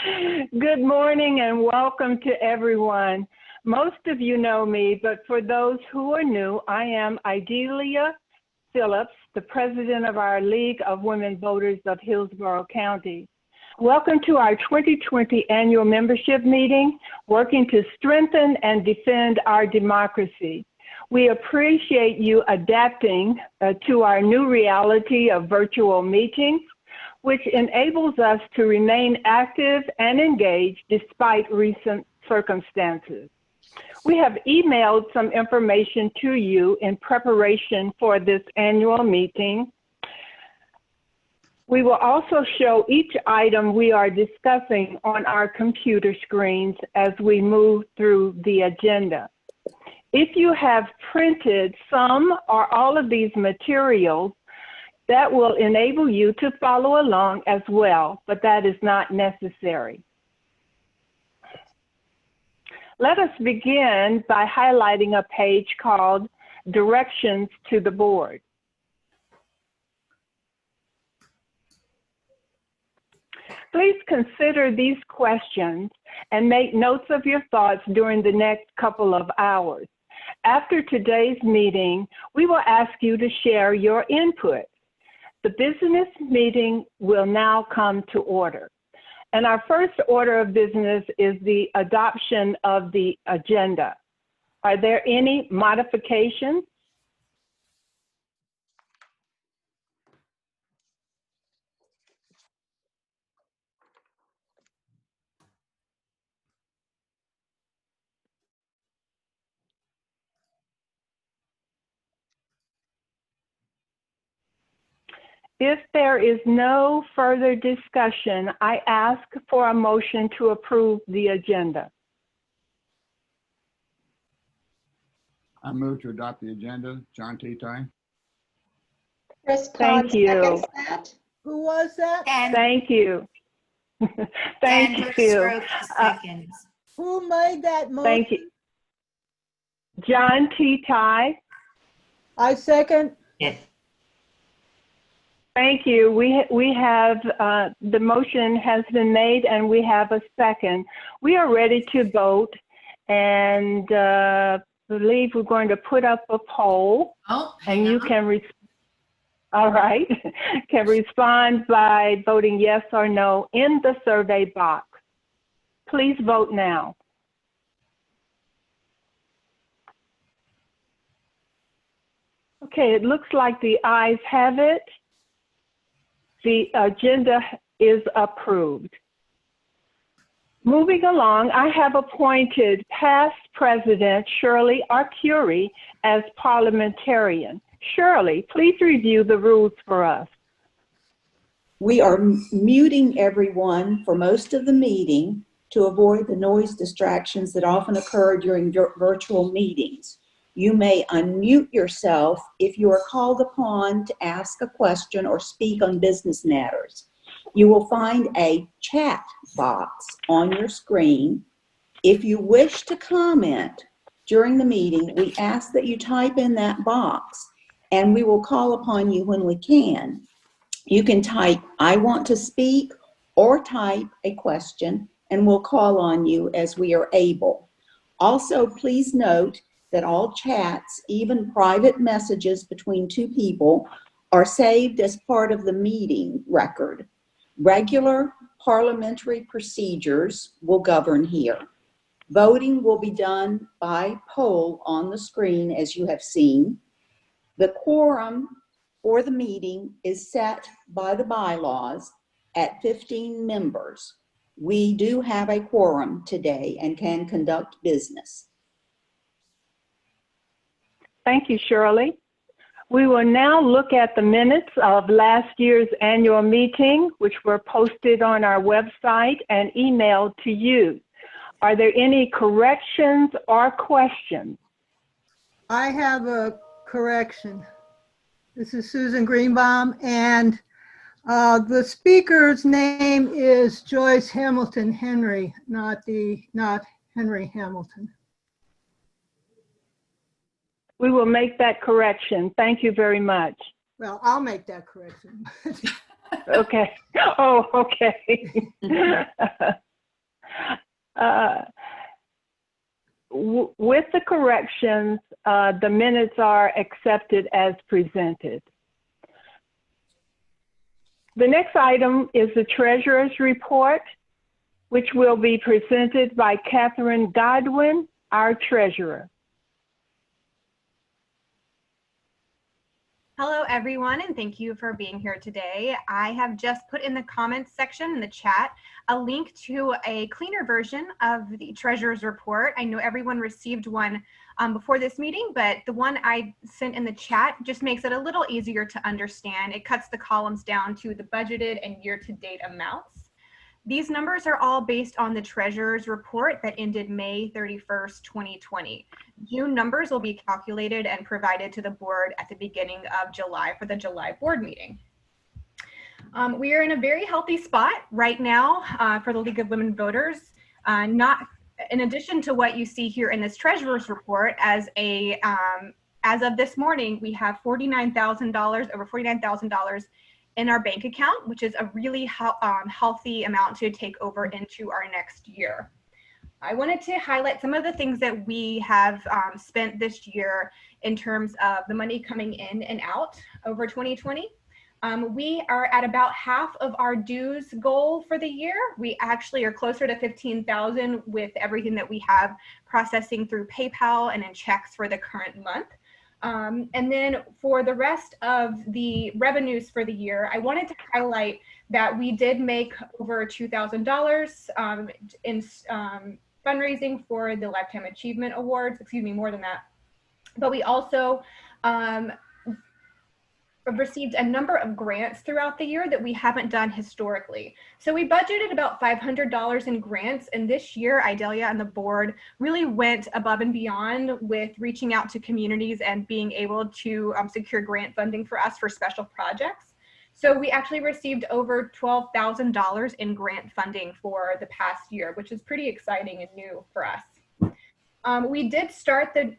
Good morning and welcome to everyone. Most of you know me, but for those who are new, I am Idalia Phillips, the president of our League of Women Voters of Hillsborough County. Welcome to our 2020 annual membership meeting, working to strengthen and defend our democracy. We appreciate you adapting to our new reality of virtual meetings, which enables us to remain active and engaged despite recent circumstances. We have emailed some information to you in preparation for this annual meeting. We will also show each item we are discussing on our computer screens as we move through the agenda. If you have printed some or all of these materials, that will enable you to follow along as well, but that is not necessary. Let us begin by highlighting a page called Directions to the Board. Please consider these questions and make notes of your thoughts during the next couple of hours. After today's meeting, we will ask you to share your input. The business meeting will now come to order. And our first order of business is the adoption of the agenda. Are there any modifications? If there is no further discussion, I ask for a motion to approve the agenda. I move to adopt the agenda. John T. Ty. Chris Thank Kahn you. seconds that. Who was that? Thank you. Thank you. Seconds. Who made that motion? Thank you. John T. Ty. I second. Yes. Thank you. We have, the motion has been made and we have a second. We are ready to vote and believe we're going to put up a poll. Oh, and you can, all right, can respond by voting yes or no in the survey box. Please vote now. Okay, it looks like the ayes have it. The agenda is approved. Moving along, I have appointed past President Shirley Arcuri as parliamentarian. Shirley, please review the rules for us. We are muting everyone for most of the meeting to avoid the noise distractions that often occur during virtual meetings. You may unmute yourself if you are called upon to ask a question or speak on business matters. You will find a chat box on your screen. If you wish to comment during the meeting, we ask that you type in that box and we will call upon you when we can. You can type, "I want to speak," or type a question and we'll call on you as we are able. Also, please note that all chats, even private messages between two people, are saved as part of the meeting record. Regular parliamentary procedures will govern here. Voting will be done by poll on the screen, as you have seen. The quorum for the meeting is set by the bylaws at 15 members. We do have a quorum today and can conduct business. Thank you, Shirley. We will now look at the minutes of last year's annual meeting, which were posted on our website and emailed to you. Are there any corrections or questions? I have a correction. This is Susan Greenbaum, and the speaker's name is Joyce Hamilton Henry, not Henry Hamilton. We will make that correction. Thank you very much. Well, I'll make that correction. Okay. Oh, okay. With the corrections, the minutes are accepted as presented. The next item is the treasurer's report, which will be presented by Catherine Godwin, our treasurer. Hello, everyone, and thank you for being here today. I have just put in the comments section in the chat a link to a cleaner version of the treasurer's report. I know everyone received one before this meeting, but the one I sent in the chat just makes it a little easier to understand. It cuts the columns down to the budgeted and year-to-date amounts. These numbers are all based on the treasurer's report that ended May 31st, 2020. June numbers will be calculated and provided to the board at the beginning of July for the July board meeting. We are in a very healthy spot right now for the League of Women Voters. Not in addition to what you see here in this treasurer's report, as of this morning, we have $49,000, over $49,000 in our bank account, which is a really healthy amount to take over into our next year. I wanted to highlight some of the things that we have spent this year in terms of the money coming in and out over 2020. We are at about half of our dues goal for the year. We actually are closer to 15,000 with everything that we have processing through PayPal and in checks for the current month. And then for the rest of the revenues for the year, I wanted to highlight that we did make over $2,000 in fundraising for the Lifetime Achievement Awards, excuse me, more than that. But we also received a number of grants throughout the year that we haven't done historically. So we budgeted about $500 in grants, and this year Idalia and the board really went above and beyond with reaching out to communities and being able to secure grant funding for us for special projects. So we actually received over $12,000 in grant funding for the past year, which is pretty exciting and new for us. We did start the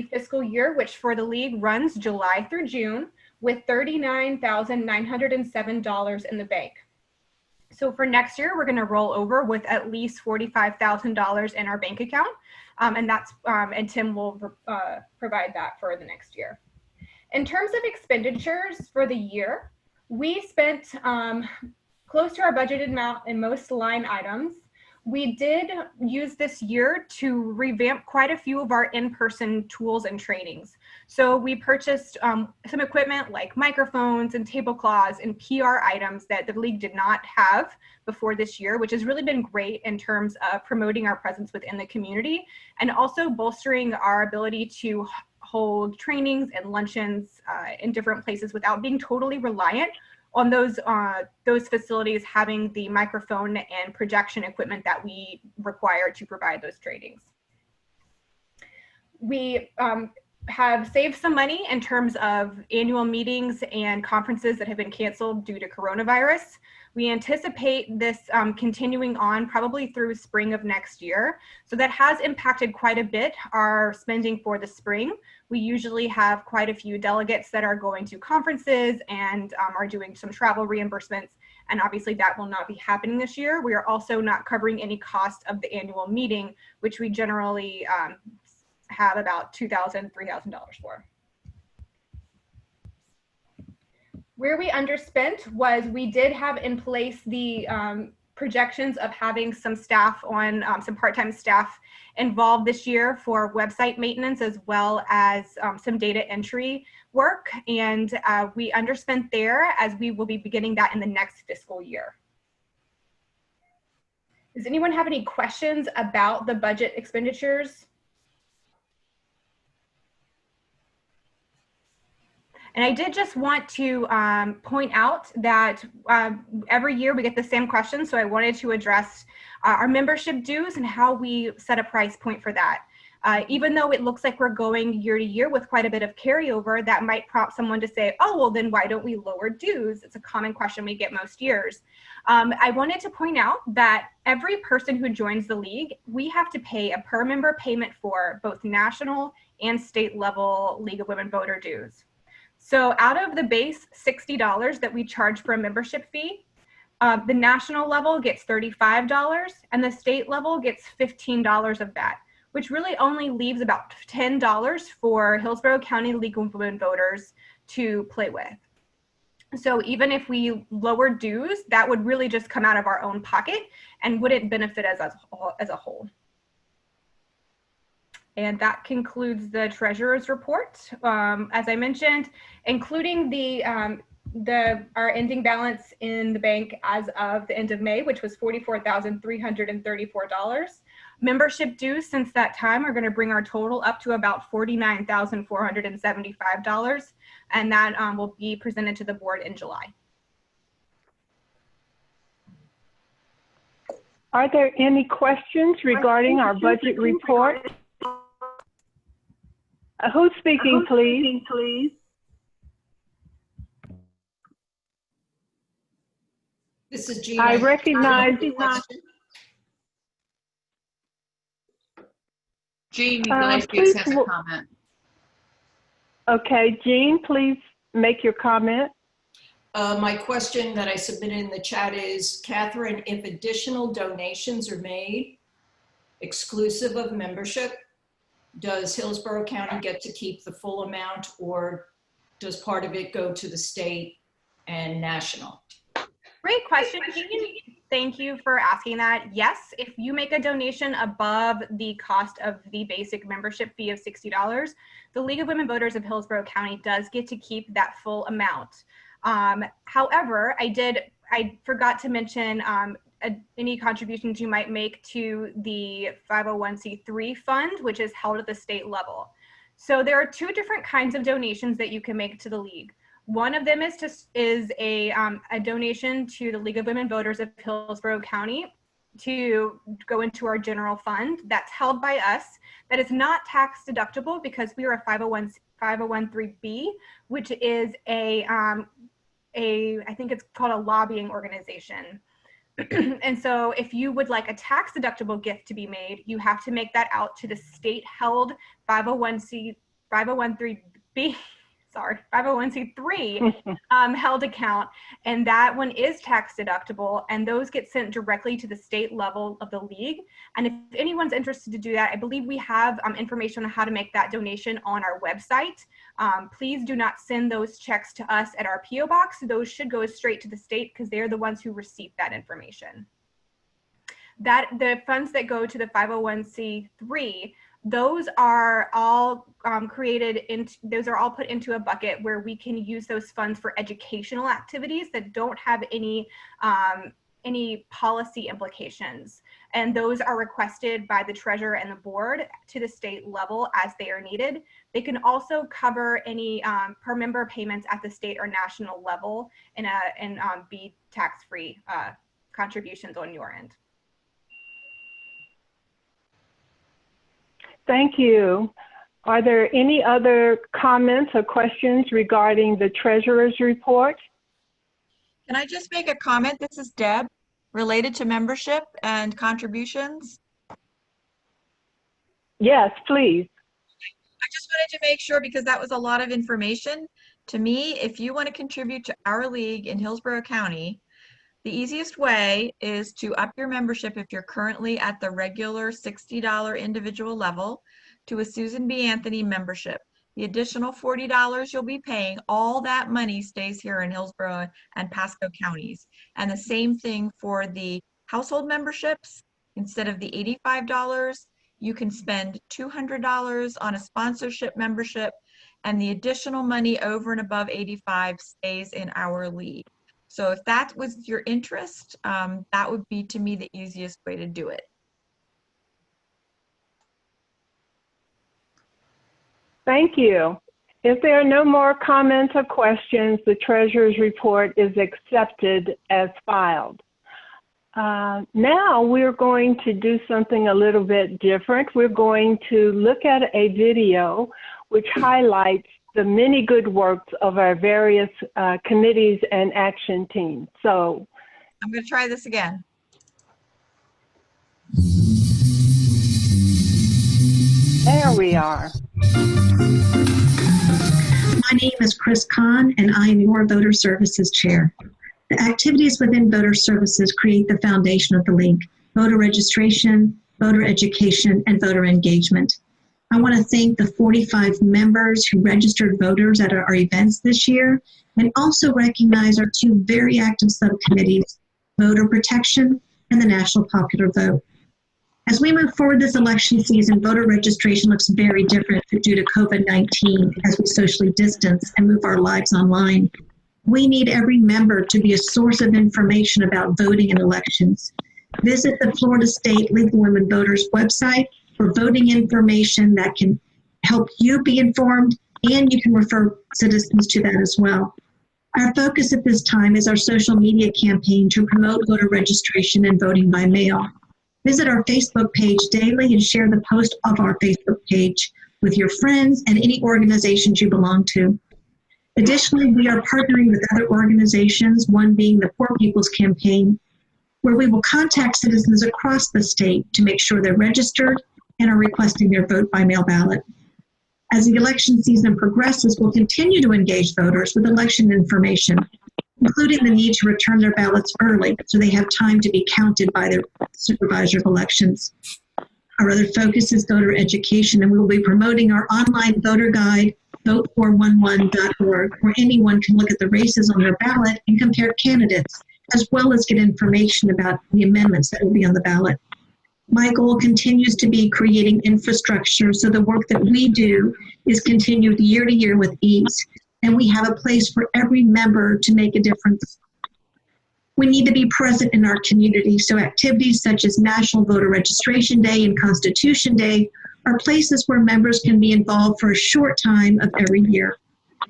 fiscal year, which for the league runs July through June, with $39,907 in the bank. So for next year, we're going to roll over with at least $45,000 in our bank account, and Tim will provide that for the next year. In terms of expenditures for the year, we spent close to our budgeted amount in most line items. We did use this year to revamp quite a few of our in-person tools and trainings. So we purchased some equipment like microphones and tablecloths and PR items that the league did not have before this year, which has really been great in terms of promoting our presence within the community and also bolstering our ability to hold trainings and luncheons in different places without being totally reliant on those facilities having the microphone and projection equipment that we require to provide those trainings. We have saved some money in terms of annual meetings and conferences that have been canceled due to coronavirus. We anticipate this continuing on probably through spring of next year. So that has impacted quite a bit our spending for the spring. We usually have quite a few delegates that are going to conferences and are doing some travel reimbursements. And obviously that will not be happening this year. We are also not covering any cost of the annual meeting, which we generally have about $2,000, $3,000 for. Where we underspent was we did have in place the projections of having some staff on, some part-time staff involved this year for website maintenance as well as some data entry work. And we underspent there as we will be beginning that in the next fiscal year. Does anyone have any questions about the budget expenditures? And I did just want to point out that every year we get the same question, so I wanted to address our membership dues and how we set a price point for that. Even though it looks like we're going year to year with quite a bit of carryover, that might prompt someone to say, oh, well, then why don't we lower dues? It's a common question we get most years. I wanted to point out that every person who joins the league, we have to pay a per member payment for both national and state level League of Women Voter dues. So out of the base $60 that we charge for a membership fee, The national level gets $35 and the state level gets $15 of that, which really only leaves about $10 for Hillsborough County League of Women Voters to play with. So even if we lower dues, that would really just come out of our own pocket and wouldn't benefit us as a whole. And that concludes the treasurer's report. As I mentioned, including our ending balance in the bank as of the end of May, which was $44,334. Membership dues since that time are going to bring our total up to about $49,475, and that will be presented to the board in July. Are there any questions regarding our budget report? Who's speaking, please? This is Jean. I recognize. Jean Iglesias has a comment. Okay, Jean, please make your comment. My question that I submitted in the chat is, Catherine, if additional donations are made exclusive of membership, does Hillsborough County get to keep the full amount, or does part of it go to the state and national? Great question, Jean. Thank you for asking that. Yes, if you make a donation above the cost of the basic membership fee of $60, the League of Women Voters of Hillsborough County does get to keep that full amount. However, I forgot to mention any contributions you might make to the 501c3 fund, which is held at the state level. So there are two different kinds of donations that you can make to the League. One of them is a donation to the League of Women Voters of Hillsborough County to go into our general fund that's held by us. That is not tax deductible because we are a 501(c)(3) which is I think it's called a lobbying organization. And so if you would like a tax deductible gift to be made, you have to make that out to the state held 501(c)(3) held account, and that one is tax deductible, and those get sent directly to the state level of the league. And if anyone's interested to do that, I believe we have information on how to make that donation on our website. Please do not send those checks to us at our PO box. Those should go straight to the state because they're the ones who receive that information. That the funds that go to the 501c3, those are all those are all put into a bucket where we can use those funds for educational activities that don't have any policy implications. And those are requested by the treasurer and the board to the state level as they are needed. They can also cover any per member payments at the state or national level and be tax-free contributions on your end. Thank you. Are there any other comments or questions regarding the treasurer's report? Can I just make a comment? This is Deb, related to membership and contributions. Yes, please. I just wanted to make sure, because that was a lot of information. To me, if you want to contribute to our league in Hillsborough County, the easiest way is to up your membership if you're currently at the regular $60 individual level to a Susan B. Anthony membership. The additional $40 you'll be paying, all that money stays here in Hillsborough and Pasco counties. And the same thing for the household memberships. Instead of the $85, you can spend $200 on a sponsorship membership, and the additional money over and above $85 stays in our league. So if that was your interest, that would be, to me, the easiest way to do it. Thank you. If there are no more comments or questions, the treasurer's report is accepted as filed. Now we're going to do something a little bit different. We're going to look at a video which highlights the many good works of our various committees and action teams. So I'm going to try this again. there we are. My name is Chris Kahn, and I am your Voter Services Chair. The activities within voter services create the foundation of the league: voter registration, voter education, and voter engagement. I want to thank the 45 members who registered voters at our events this year, and also recognize our two very active subcommittees, voter protection and the National Popular Vote. As we move forward this election season, voter registration looks very different due to COVID-19 as we socially distance and move our lives online. We need every member to be a source of information about voting and elections. Visit the Florida State League of Women Voters website for voting information that can help you be informed, and you can refer citizens to that as well. Our focus at this time is our social media campaign to promote voter registration and voting by mail. Visit our Facebook page daily and share the post of our Facebook page with your friends and any organizations you belong to. Additionally, we are partnering with other organizations, one being the Poor People's Campaign, where we will contact citizens across the state to make sure they're registered and are requesting their vote by mail ballot. As the election season progresses, we'll continue to engage voters with election information, including the need to return their ballots early so they have time to be counted by their supervisor of elections. Our other focus is voter education, and we will be promoting our online voter guide, vote411.org, where anyone can look at the races on their ballot and compare candidates, as well as get information about the amendments that will be on the ballot. My goal continues to be creating infrastructure so the work that we do is continued year to year with ease, and we have a place for every member to make a difference. We need to be present in our community, so activities such as National Voter Registration Day and Constitution Day are places where members can be involved for a short time of every year.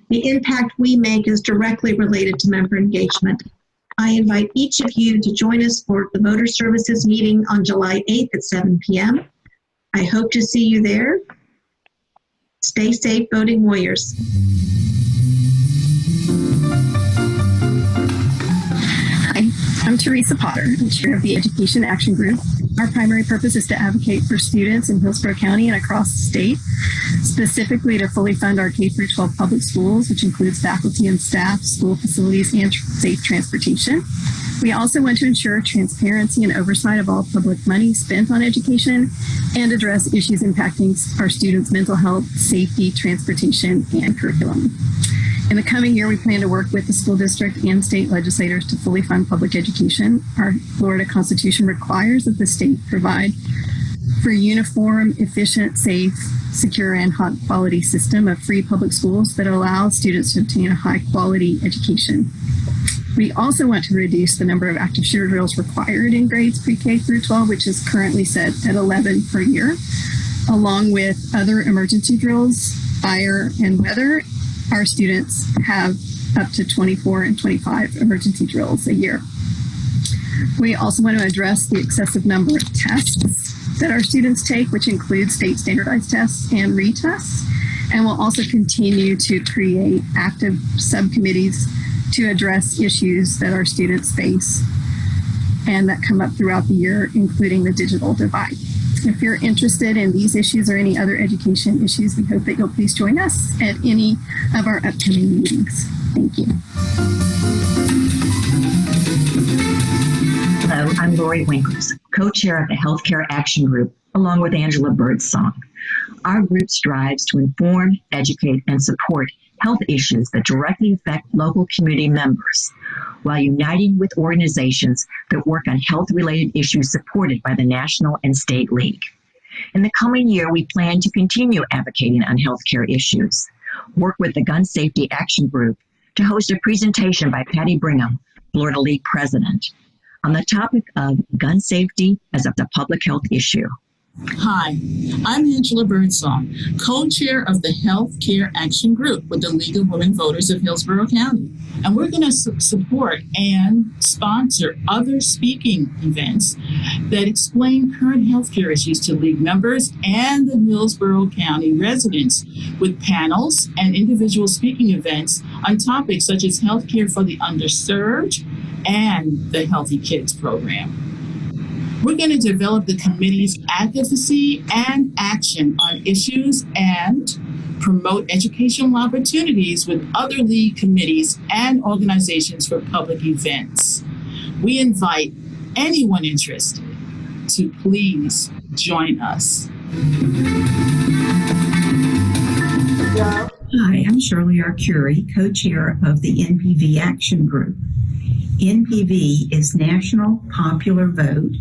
The impact we make is directly related to member engagement. I invite each of you to join us for the Voter Services meeting on July 8th at 7 p.m. I hope to see you there. Stay safe, voting warriors. Hi, I'm Teresa Potter. I'm chair of the Education Action Group. Our primary purpose is to advocate for students in Hillsborough County and across the state, specifically to fully fund our K-12 public schools, which includes faculty and staff, school facilities, and safe transportation. We also want to ensure transparency and oversight of all public money spent on education and address issues impacting our students' mental health, safety, transportation, and curriculum. In the coming year, we plan to work with the school district and state legislators to fully fund public education. Our Florida Constitution requires that the state provide for a uniform, efficient, safe, secure, and high-quality system of free public schools that allow students to obtain a high-quality education. We also want to reduce the number of active shooter drills required in grades pre-K through 12, which is currently set at 11 per year, along with other emergency drills, fire, and weather. Our students have up to 24 and 25 emergency drills a year. We also want to address the excessive number of tests that our students take, which include state standardized tests and retests. And we'll also continue to create active subcommittees to address issues that our students face and that come up throughout the year, including the digital divide. If you're interested in these issues or any other education issues, we hope that you'll please join us at any of our upcoming meetings. Thank you. Hello, I'm Lori Winkles, co-chair of the Healthcare Action Group, along with Angela Birdsong. Our group strives to inform, educate, and support health issues that directly affect local community members, while uniting with organizations that work on health-related issues supported by the National and State League. In the coming year, we plan to continue advocating on healthcare issues, work with the Gun Safety Action Group to host a presentation by Patty Brigham, Florida League President, on the topic of gun safety as a public health issue. Hi, I'm Angela Birdsong, co-chair of the Healthcare Action Group with the League of Women Voters of Hillsborough County. And we're going to support and sponsor other speaking events that explain current healthcare issues to League members and the Hillsborough County residents, with panels and individual speaking events on topics such as healthcare for the underserved and the Healthy Kids program. We're going to develop the committee's advocacy and action on issues and promote educational opportunities with other league committees and organizations for public events. We invite anyone interested to please join us. Hi, I'm Shirley Arcuri, co-chair of the NPV Action Group. NPV is National Popular Vote,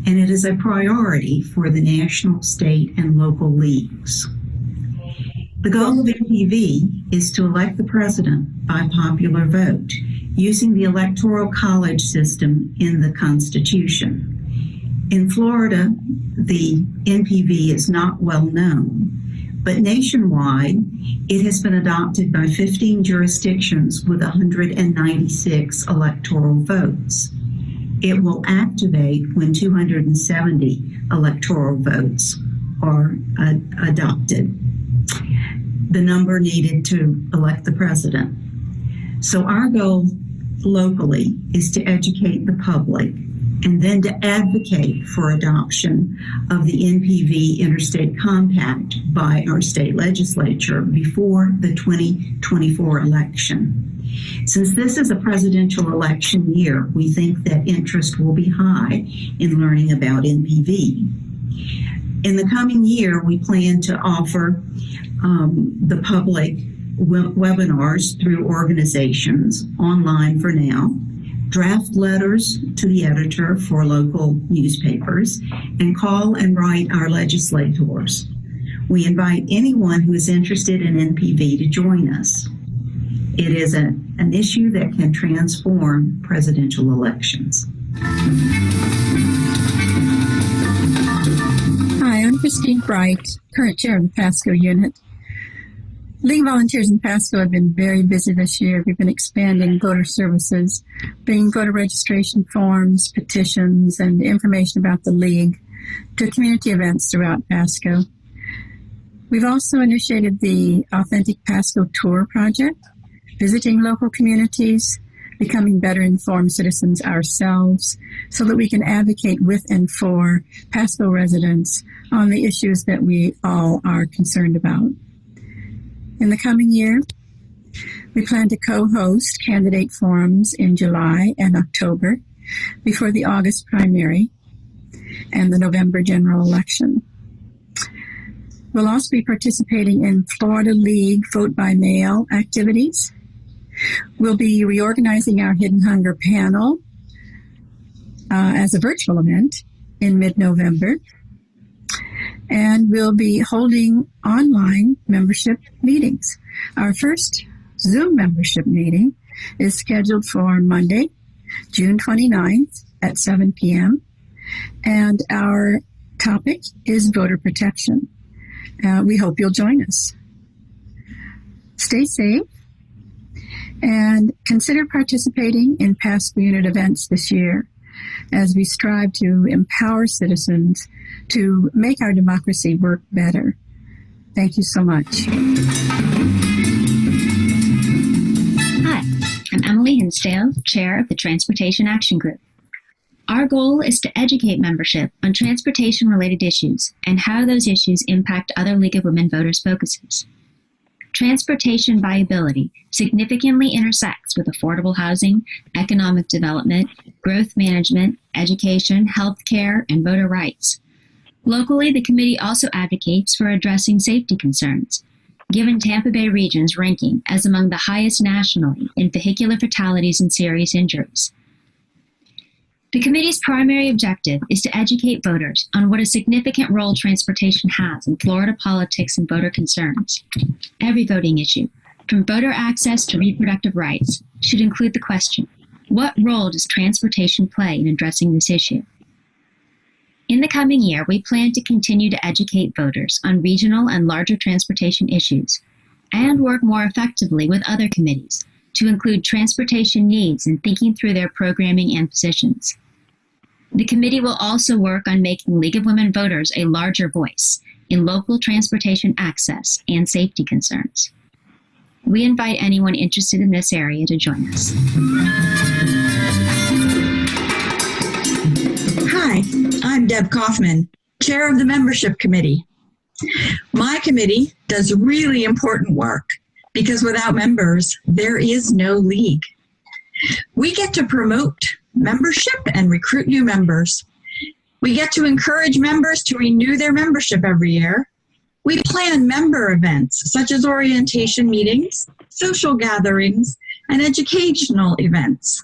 and it is a priority for the national, state, and local leagues. The goal of NPV is to elect the president by popular vote using the Electoral College system in the Constitution. In Florida, the NPV is not well known, but nationwide, it has been adopted by 15 jurisdictions with 196 electoral votes. It will activate when 270 electoral votes are adopted, the number needed to elect the president. So our goal locally is to educate the public and then to advocate for adoption of the NPV Interstate Compact by our state legislature before the 2024 election. Since this is a presidential election year, we think that interest will be high in learning about NPV. In the coming year, we plan to offer the public webinars through organizations, online for now, draft letters to the editor for local newspapers, and call and write our legislators. We invite anyone who is interested in NPV to join us. It is an issue that can transform presidential elections. Hi, I'm Christine Bright, current chair of the PASCO unit. League volunteers in PASCO have been very busy this year. We've been expanding voter services, bringing voter registration forms, petitions, and information about the League to community events throughout PASCO. We've also initiated the Authentic PASCO Tour project, visiting local communities, becoming better informed citizens ourselves so that we can advocate with and for PASCO residents on the issues that we all are concerned about. In the coming year, we plan to co-host candidate forums in July and October before the August primary and the November general election. We'll also be participating in Florida League Vote by Mail activities. We'll be reorganizing our Hidden Hunger panel as a virtual event in mid-November. And we'll be holding online membership meetings. Our first Zoom membership meeting is scheduled for Monday, June 29th at 7 p.m. And our topic is voter protection. We hope you'll join us. Stay safe and consider participating in PASCO unit events this year as we strive to empower citizens to make our democracy work better. Thank you so much. Hi, I'm Emily Hinsdale, Chair of the Transportation Action Group. Our goal is to educate membership on transportation-related issues and how those issues impact other League of Women Voters focuses. Transportation viability significantly intersects with affordable housing, economic development, growth management, education, healthcare, and voter rights. Locally, the committee also advocates for addressing safety concerns, given Tampa Bay region's ranking as among the highest nationally in vehicular fatalities and serious injuries. The committee's primary objective is to educate voters on what a significant role transportation has in Florida politics and voter concerns. Every voting issue, from voter access to reproductive rights, should include the question, what role does transportation play in addressing this issue? In the coming year, we plan to continue to educate voters on regional and larger transportation issues and work more effectively with other committees to include transportation needs in thinking through their programming and positions. The committee will also work on making League of Women Voters a larger voice in local transportation access and safety concerns. We invite anyone interested in this area to join us. Hi, I'm Deb Kaufman, Chair of the Membership Committee. My committee does really important work because without members, there is no league. We get to promote membership and recruit new members. We get to encourage members to renew their membership every year. We plan member events such as orientation meetings, social gatherings, and educational events.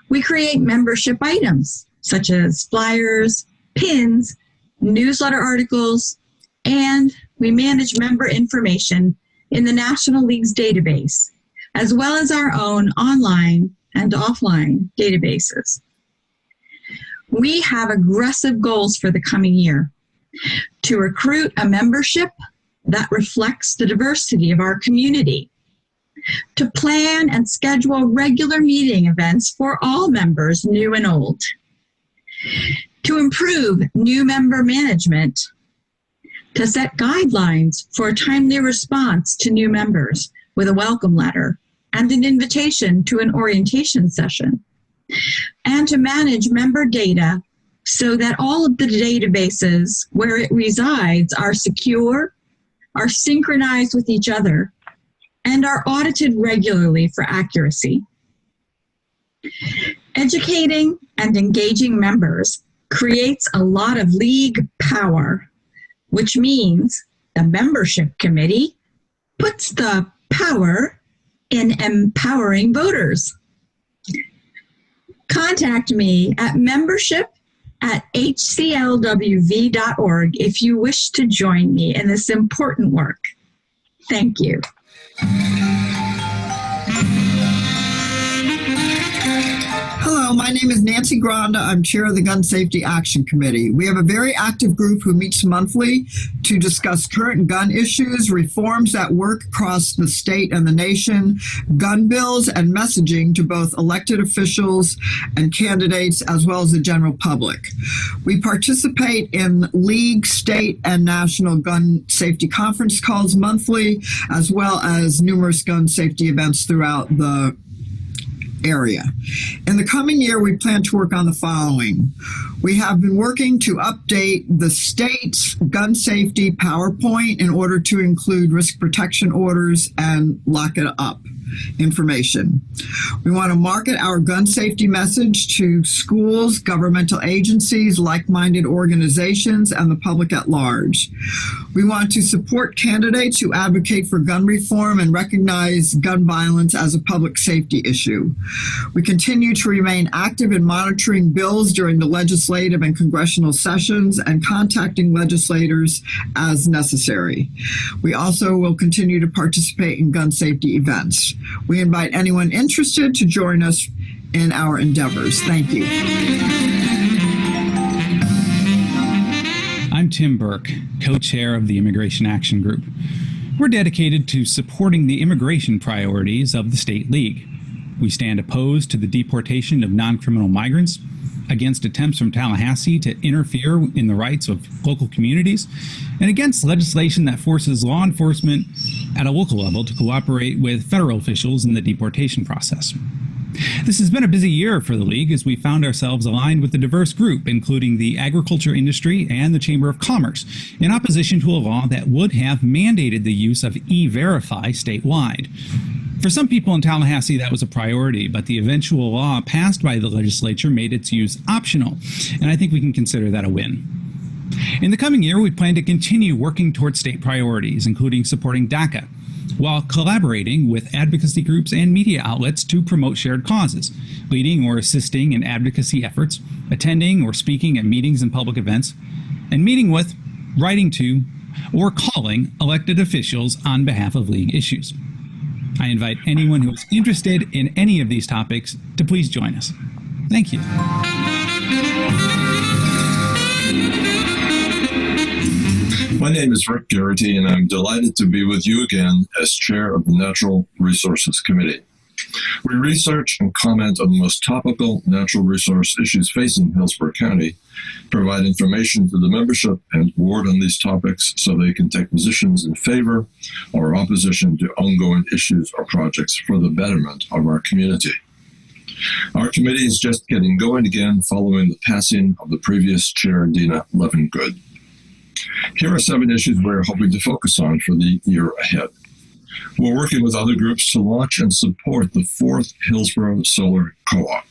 We create membership items such as flyers, pins, newsletter articles, and we manage member information in the National League's database, as well as our own online and offline databases. We have aggressive goals for the coming year to recruit a membership that reflects the diversity of our community, to plan and schedule regular meeting events for all members, new and old, to improve new member management, to set guidelines for a timely response to new members with a welcome letter and an invitation to an orientation session, and to manage member data so that all of the databases where it resides are secure, are synchronized with each other, and are audited regularly for accuracy. Educating and engaging members creates a lot of league power, which means the membership committee puts the power in empowering voters. Contact me at membership@hclwv.org if you wish to join me in this important work. Thank you. Hello, my name is Nancy Granda. I'm chair of the Gun Safety Action Committee. We have a very active group who meets monthly to discuss current gun issues, reforms that work across the state and the nation, gun bills, and messaging to both elected officials and candidates, as well as the general public. We participate in league, state, and national gun safety conference calls monthly, as well as numerous gun safety events throughout the area. In the coming year, we plan to work on the following. We have been working to update the state's gun safety PowerPoint in order to include risk protection orders and lock it up information. We want to market our gun safety message to schools, governmental agencies, like-minded organizations, and the public at large. We want to support candidates who advocate for gun reform and recognize gun violence as a public safety issue. We continue to remain active in monitoring bills during the legislative and congressional sessions and contacting legislators as necessary. We also will continue to participate in gun safety events. We invite anyone interested to join us in our endeavors. Thank you. I'm Tim Burke, co-chair of the Immigration Action Group. We're dedicated to supporting the immigration priorities of the State League. We stand opposed to the deportation of non-criminal migrants, against attempts from Tallahassee to interfere in the rights of local communities, and against legislation that forces law enforcement at a local level to cooperate with federal officials in the deportation process. This has been a busy year for the League as we found ourselves aligned with a diverse group, including the agriculture industry and the Chamber of Commerce, in opposition to a law that would have mandated the use of E-Verify statewide. For some people in Tallahassee, that was a priority, but the eventual law passed by the legislature made its use optional, and I think we can consider that a win. In the coming year, we plan to continue working towards state priorities, including supporting DACA, while collaborating with advocacy groups and media outlets to promote shared causes, leading or assisting in advocacy efforts, attending or speaking at meetings and public events, and meeting with, writing to, or calling elected officials on behalf of League issues. I invite anyone who is interested in any of these topics to please join us. Thank you. My name is Rick Garrity, and I'm delighted to be with you again as chair of the Natural Resources Committee. We research and comment on the most topical natural resource issues facing Hillsborough County, provide information to the membership and board on these topics so they can take positions in favor or opposition to ongoing issues or projects for the betterment of our community. Our committee is just getting going again following the passing of the previous chair, Dina Levengood. Here are 7 issues we're hoping to focus on for the year ahead. We're working with other groups to launch and support the 4th Hillsborough Solar Co-op.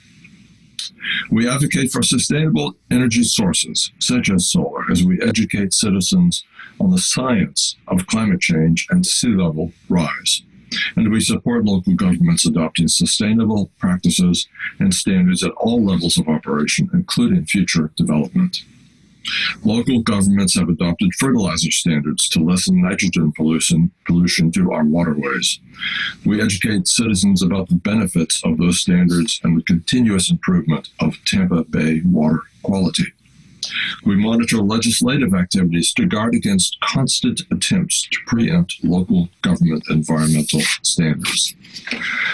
We advocate for sustainable energy sources, such as solar, as we educate citizens on the science of climate change and sea level rise. And we support local governments adopting sustainable practices and standards at all levels of operation, including future development. Local governments have adopted fertilizer standards to lessen nitrogen pollution to our waterways. We educate citizens about the benefits of those standards and the continuous improvement of Tampa Bay water quality. We monitor legislative activities to guard against constant attempts to preempt local government environmental standards.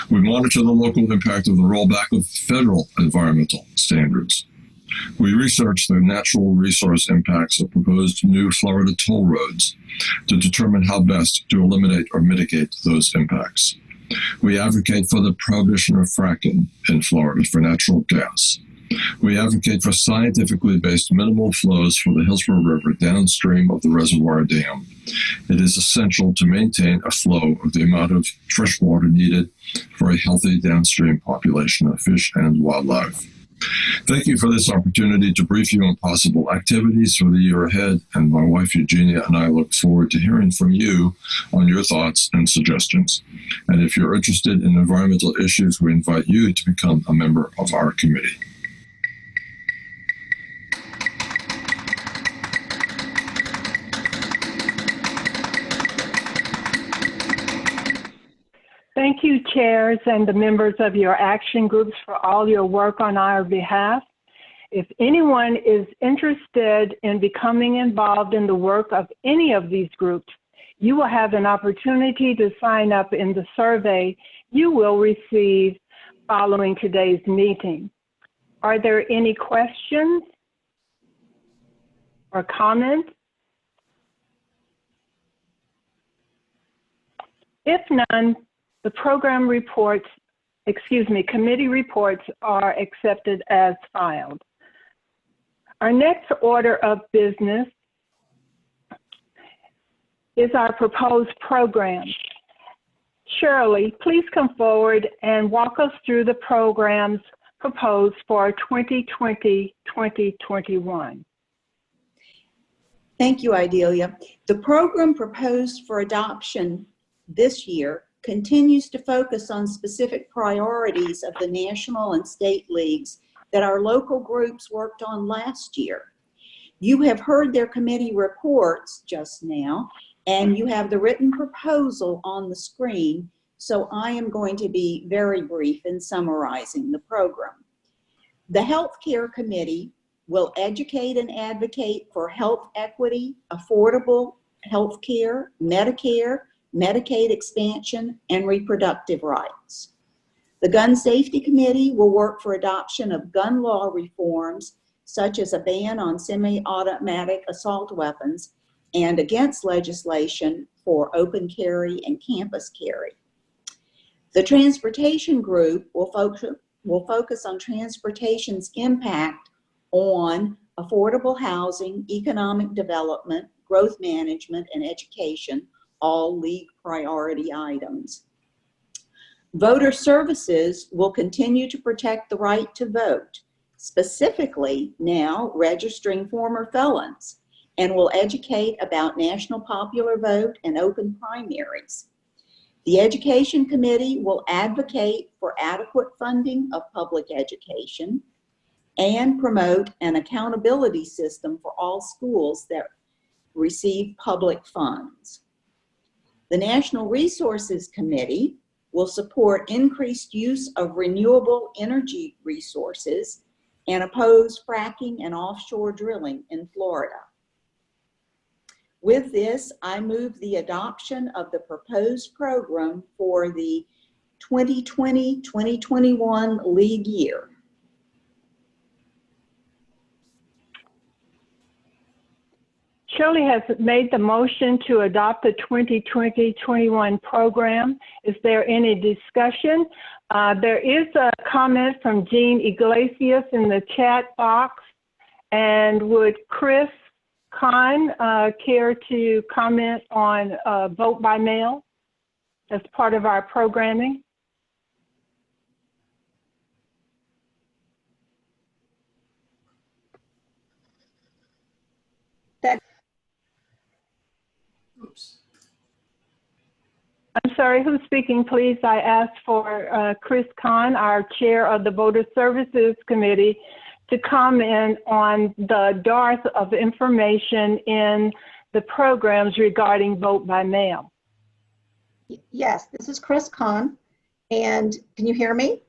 We monitor the local impact of the rollback of federal environmental standards. We research the natural resource impacts of proposed new Florida toll roads to determine how best to eliminate or mitigate those impacts. We advocate for the prohibition of fracking in Florida for natural gas. We advocate for scientifically based minimal flows for the Hillsborough River downstream of the reservoir dam. It is essential to maintain a flow of the amount of fresh water needed for a healthy downstream population of fish and wildlife. Thank you for this opportunity to brief you on possible activities for the year ahead, and my wife Eugenia and I look forward to hearing from you on your thoughts and suggestions. And if you're interested in environmental issues, we invite you to become a member of our committee. Thank you, chairs and the members of your action groups, for all your work on our behalf. If anyone is interested in becoming involved in the work of any of these groups, you will have an opportunity to sign up in the survey you will receive following today's meeting. Are there any questions or comments? If none, the committee reports are accepted as filed. Our next order of business is our proposed program. Shirley, please come forward and walk us through the programs proposed for 2020-2021. Thank you, Idalia. The program proposed for adoption this year continues to focus on specific priorities of the national and state leagues that our local groups worked on last year. You have heard their committee reports just now, and you have the written proposal on the screen, so I am going to be very brief in summarizing the program. The Healthcare Committee will educate and advocate for health equity, affordable health care, Medicare, Medicaid expansion, and reproductive rights. The Gun Safety Committee will work for adoption of gun law reforms, such as a ban on semi-automatic assault weapons and against legislation for open carry and campus carry. The Transportation Group will focus on transportation's impact on affordable housing, economic development, growth management, and education, all league priority items. Voter Services will continue to protect the right to vote, specifically now registering former felons, and will educate about national popular vote and open primaries. The Education Committee will advocate for adequate funding of public education and promote an accountability system for all schools that receive public funds. The National Resources Committee will support increased use of renewable energy resources and oppose fracking and offshore drilling in Florida. With this, I move the adoption of the proposed program for the 2020-2021 league year. Shirley has made the motion to adopt the 2020-21 program. Is there any discussion? There is a comment from Jean Iglesias in the chat box. And would Chris Khan care to comment on vote by mail as part of our programming? Oops. I'm sorry, who's speaking, please? I asked for Chris Khan, our chair of the Voter Services Committee, to comment on the dearth of information in the programs regarding vote by mail. Yes, this is Chris Khan. And can you hear me?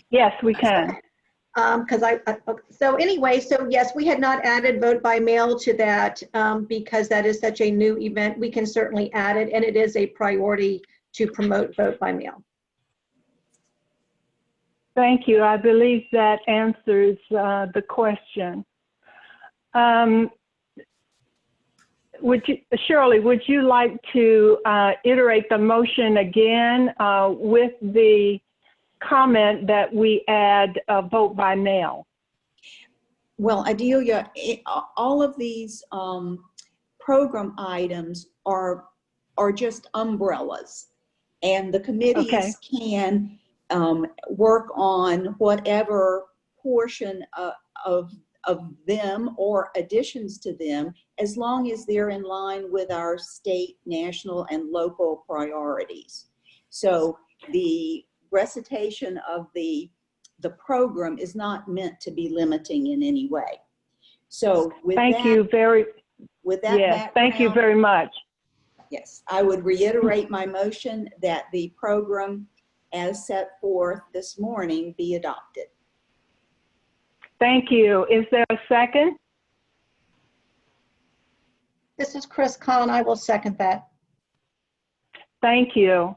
Yes, we can. So yes, we had not added vote by mail to that because that is such a new event. We can certainly add it, and it is a priority to promote vote by mail. Thank you. I believe that answers the question. Shirley, would you like to iterate the motion again with the comment that we add vote by mail? Well, Adelia, all of these program items are just umbrellas, and the committees can work on whatever portion of them or additions to them, as long as they're in line with our state, national, and local priorities. So the recitation of the program is not meant to be limiting in any way. So with thank you very much. Yes, I would reiterate my motion that the program as set forth this morning be adopted. Thank you. Is there a second? This is Chris Khan. I will second that. Thank you.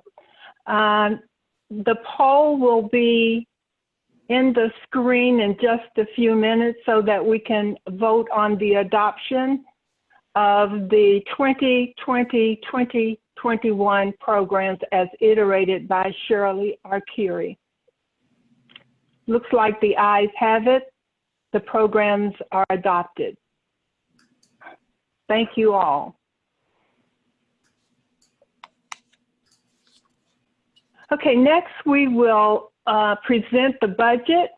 The poll will be in the screen in just a few minutes so that we can vote on the adoption of the 2020-2021 programs as iterated by Shirley Arcuri. Looks like the ayes have it. The programs are adopted. Thank you all. Okay, next we will present the budget,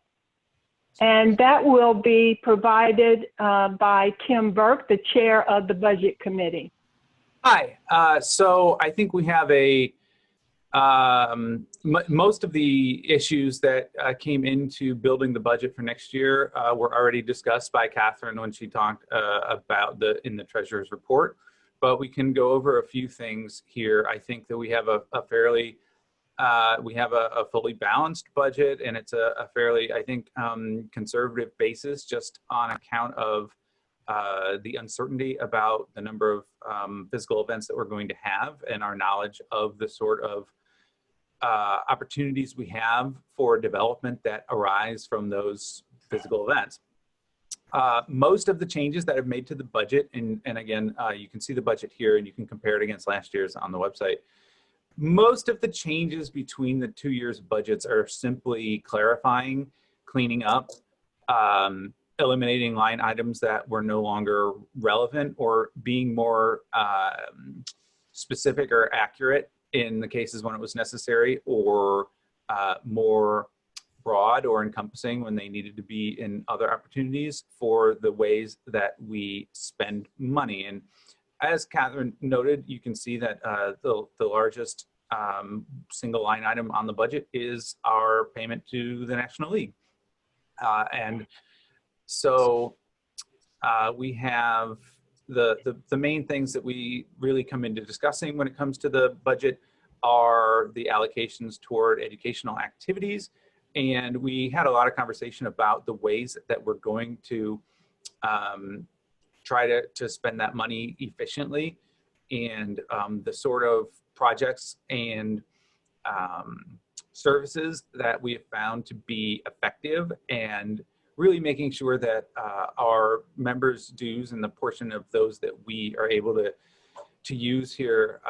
and that will be provided by Tim Burke, the chair of the Budget Committee. Hi. So I think we have most of the issues that came into building the budget for next year were already discussed by Catherine when she talked about in the treasurer's report, but we can go over a few things here. I think that we have a fully balanced budget, and it's a fairly, I think, conservative basis just on account of the uncertainty about the number of physical events that we're going to have and our knowledge of the sort of opportunities we have for development that arise from those physical events. Most of the changes that I've made to the budget, and again, you can see the budget here and you can compare it against last year's on the website. Most of the changes between the 2 years' budgets are simply clarifying, cleaning up, eliminating line items that were no longer relevant, or being more specific or accurate in the cases when it was necessary, or more broad or encompassing when they needed to be in other opportunities for the ways that we spend money. And as Catherine noted, you can see that the largest single line item on the budget is our payment to the National League. And so we have the main things that we really come into discussing when it comes to the budget are the allocations toward educational activities. And we had a lot of conversation about the ways that we're going to try to spend that money efficiently, and the sort of projects and services that we have found to be effective, and really making sure that our members' dues and the portion of those that we are able to use here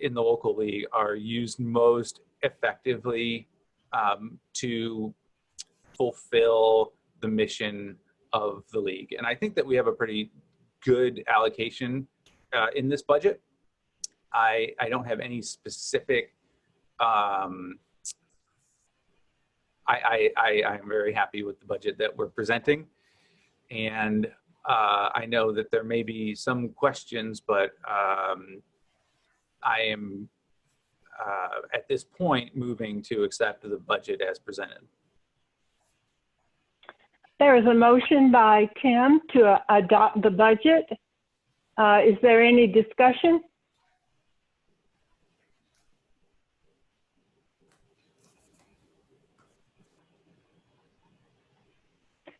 in the local league are used most effectively to fulfill the mission of the league. And I think that we have a pretty good allocation in this budget. I don't have any specific, I'm very happy with the budget that we're presenting. And I know that there may be some questions, but I am at this point moving to accept the budget as presented. There is a motion by Tim to adopt the budget. Is there any discussion?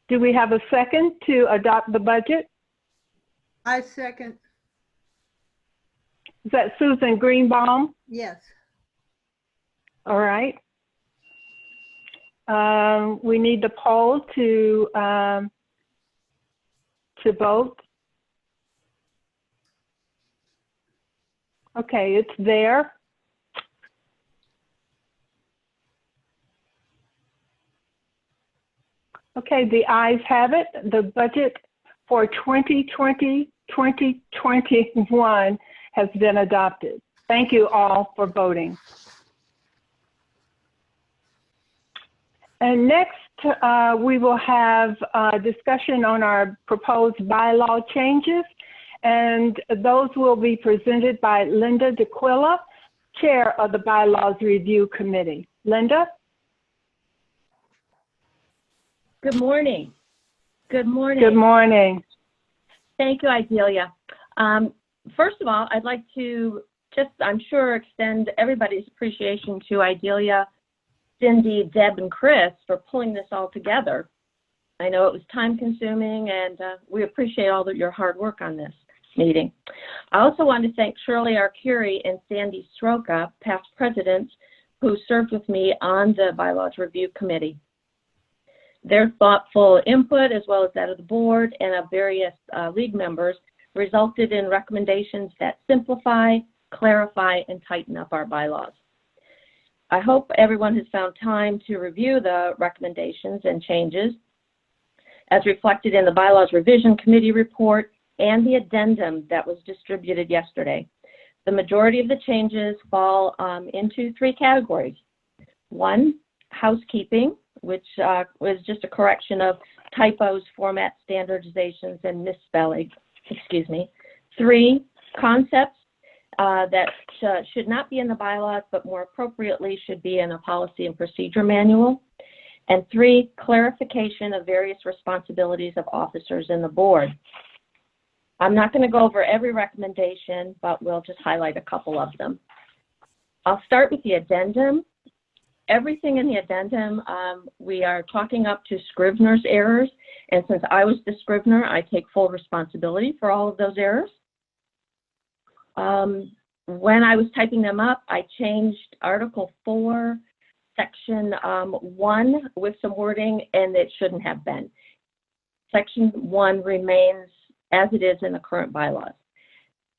Do we have a second to adopt the budget? I second. Is that Susan Greenbaum? Yes. All right. We need the poll to vote. Okay, it's there. Okay, the ayes have it. The budget for 2020-2021 has been adopted. Thank you all for voting. And next, we will have a discussion on our proposed bylaw changes, and those will be presented by Linda D'Aquila, Chair of the Bylaws Review Committee. Linda? Good morning. Good morning. Good morning. Thank you, Idalia. First of all, I'd like to just, I'm sure, extend everybody's appreciation to Idalia, Cindy, Deb, and Chris for pulling this all together. I know it was time consuming, and we appreciate all of your hard work on this meeting. I also want to thank Shirley Arcuri and Sandy Stroka, past presidents, who served with me on the Bylaws Review Committee. Their thoughtful input, as well as that of the board and of various league members, resulted in recommendations that simplify, clarify, and tighten up our bylaws. I hope everyone has found time to review the recommendations and changes as reflected in the Bylaws Revision Committee report and the addendum that was distributed yesterday. The majority of the changes fall into three categories. One, housekeeping, which was just a correction of typos, format standardizations, and misspelling, excuse me. Three, concepts that should not be in the bylaws, but more appropriately should be in a policy and procedure manual. And three, clarification of various responsibilities of officers in the board. I'm not going to go over every recommendation, but we'll just highlight a couple of them. I'll start with the addendum. Everything in the addendum, we are talking up to Scrivener's errors. And since I was the Scrivener, I take full responsibility for all of those errors. When I was typing them up, I changed Article 4, Section 1 with some wording, and it shouldn't have been. Section 1 remains as it is in the current bylaws.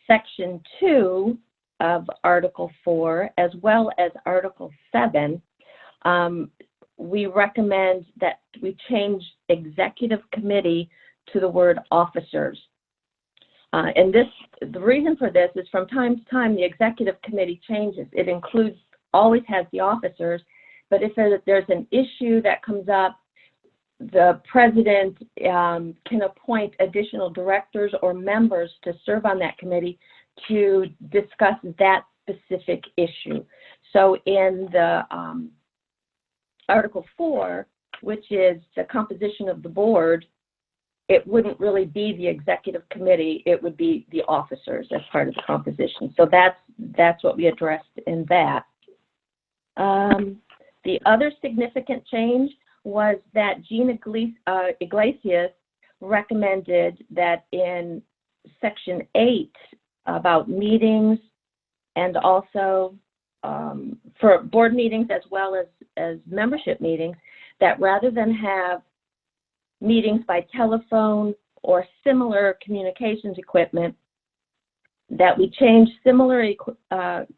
Section 2 of Article 4, as well as Article 7, we recommend that we change executive committee to the word officers. And the reason for this is from time to time, the executive committee changes. It includes, always has the officers, but if there's an issue that comes up, the president can appoint additional directors or members to serve on that committee to discuss that specific issue. So in the Article 4, which is the composition of the board, it wouldn't really be the executive committee, it would be the officers as part of the composition. So that's what we addressed in that. The other significant change was that Gina Iglesias recommended that in Section 8 about meetings and also for board meetings as well as membership meetings, that rather than have meetings by telephone or similar communications equipment, that we change similar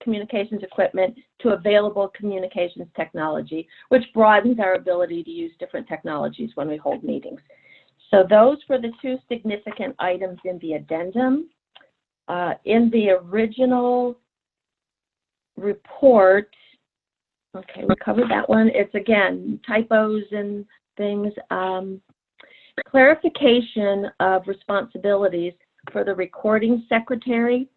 communications equipment to available communications technology, which broadens our ability to use different technologies when we hold meetings. So those were the two significant items in the addendum. In the original report, okay, we covered that one. It's again, typos and things. Clarification of responsibilities for the recording secretary.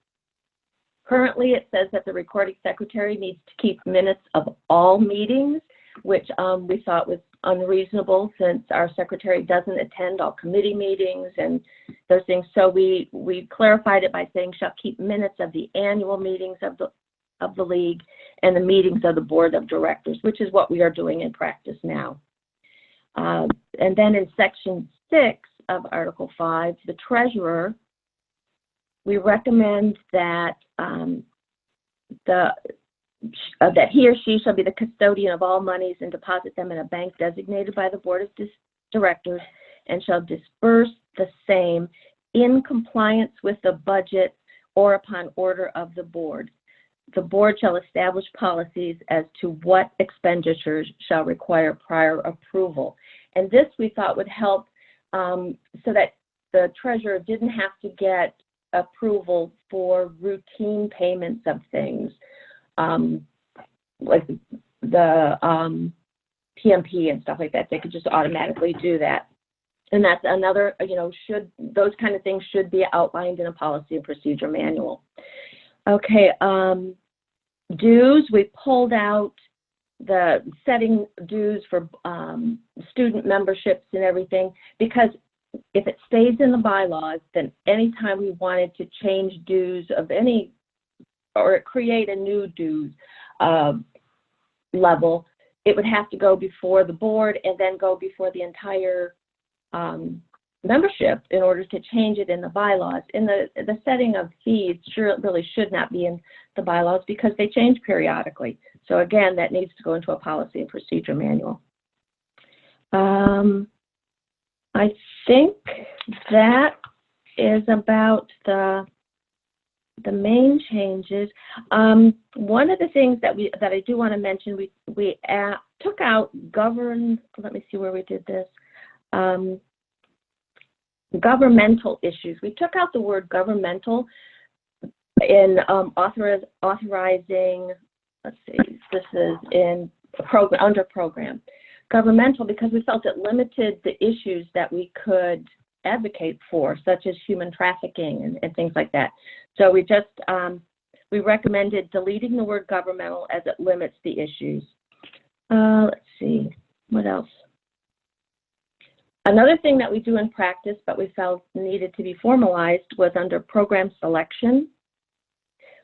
Currently, it says that the recording secretary needs to keep minutes of all meetings, which we thought was unreasonable since our secretary doesn't attend all committee meetings and those things. So we clarified it by saying shall keep minutes of the annual meetings of the league and the meetings of the board of directors, which is what we are doing in practice now. And then in section 6 of Article 5, the treasurer, we recommend that that he or she shall be the custodian of all monies and deposit them in a bank designated by the board of directors and shall disperse the same in compliance with the budget or upon order of the board. The board shall establish policies as to what expenditures shall require prior approval. And this we thought would help so that the treasurer didn't have to get approval for routine payments of things, like the PMP and stuff like that. They could just automatically do that. And that's another, those kind of things should be outlined in a policy and procedure manual. Okay, dues, we pulled out the setting dues for student memberships and everything, because if it stays in the bylaws, then anytime we wanted to change dues of any, or create a new dues level, it would have to go before the board and then go before the entire membership in order to change it in the bylaws. In the setting of fees, sure, it really should not be in the bylaws because they change periodically. So again, that needs to go into a policy and procedure manual. I think that is about the main changes. One of the things that I do want to mention, we took out govern. Let me see where we did this. Governmental issues. We took out the word governmental in authorizing. Let's see. This is in program, under program. Governmental, because we felt it limited the issues that we could advocate for, such as human trafficking and things like that. So we just, we recommended deleting the word governmental as it limits the issues. Let's see, what else? Another thing that we do in practice, but we felt needed to be formalized, was under program selection.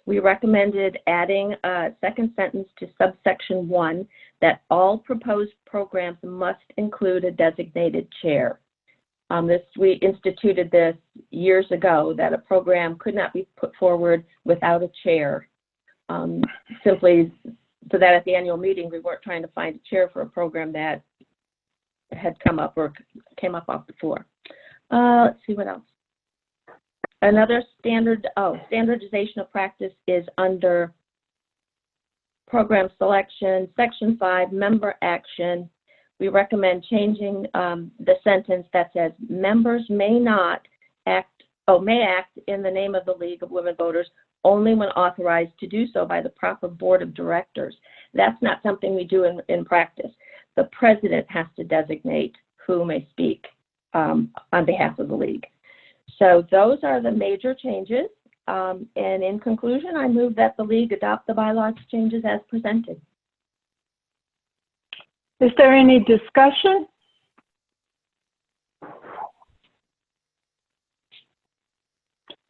We recommended adding a second sentence to subsection 1 that all proposed programs must include a designated chair. We instituted this years ago, that a program could not be put forward without a chair, simply so that at the annual meeting we weren't trying to find a chair for a program that had come up or came up off the floor. Let's see what else. Another standardization of practice is under program selection, section 5, member action. We recommend changing the sentence that says members may act in the name of the League of Women Voters only when authorized to do so by the proper board of directors. That's not something we do in practice. The president has to designate who may speak on behalf of the League. So those are the major changes. And in conclusion, I move that the League adopt the bylaws changes as presented. Is there any discussion?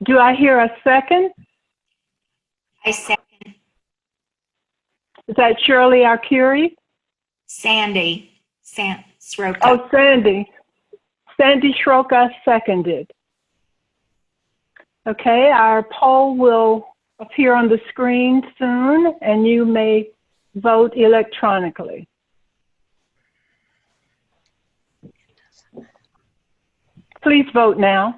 Do I hear a second? I second. Is that Shirley Arcuri? Sandy Sroka. Oh, Sandy. Sandy Sroka seconded. Okay, our poll will appear on the screen soon, and you may vote electronically. Please vote now.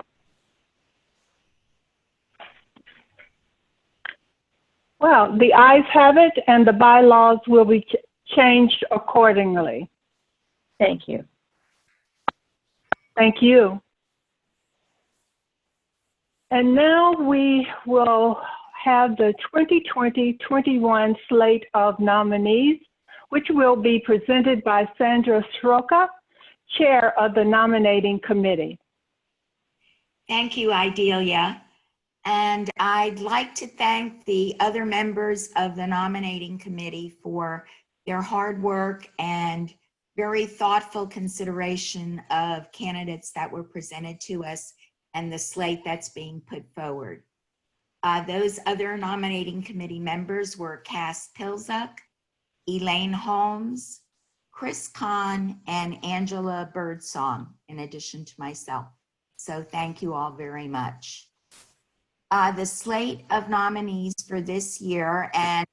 Well, the ayes have it, and the bylaws will be changed accordingly. Thank you. Thank you. And now we will have the 2020-21 slate of nominees, which will be presented by Sandra Sroka, Chair of the Nominating Committee. Thank you, Idalia. And I'd like to thank the other members of the nominating committee for their hard work and very thoughtful consideration of candidates that were presented to us and the slate that's being put forward. Those other nominating committee members were Cass Pilzuk, Elaine Holmes, Chris Kahn, and Angela Birdsong, in addition to myself. So thank you all very much. The slate of nominees for this year, and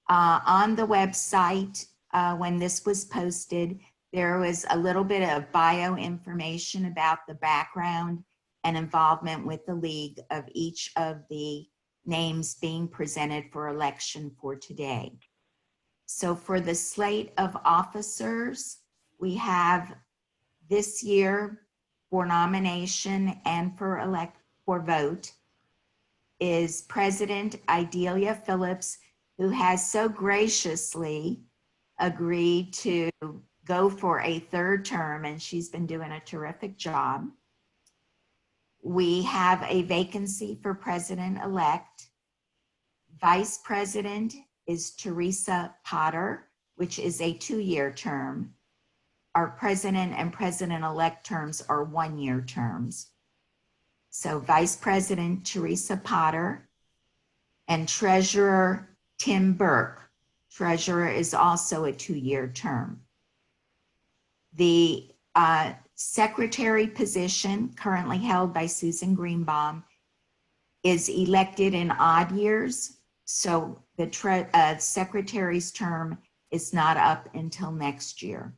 on the website, when this was posted, there was a little bit of bio information about the background and involvement with the league of each of the names being presented for election for today. So for the slate of officers, we have this year for nomination and for vote is President Idalia Phillips, who has so graciously agreed to go for a third term, and she's been doing a terrific job. We have a vacancy for president-elect. Vice president is Teresa Potter, which is a 2-year term. Our president and president-elect terms are 1-year terms. So Vice President Teresa Potter and Treasurer Tim Burke. Treasurer is also a 2-year term. The secretary position, currently held by Susan Greenbaum, is elected in odd years. So the secretary's term is not up until next year.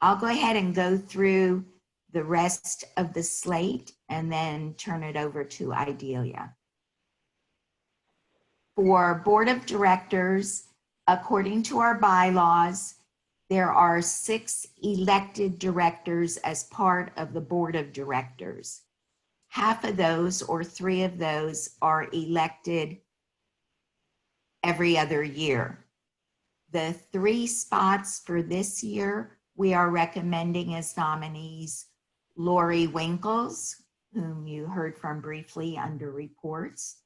I'll go ahead and go through the rest of the slate and then turn it over to Idalia. For Board of Directors, according to our bylaws, there are 6 elected directors as part of the Board of Directors. Half of those, or 3 of those, are elected every other year. The 3 spots for this year, we are recommending as nominees Lori Winkles, whom you heard from briefly under reports,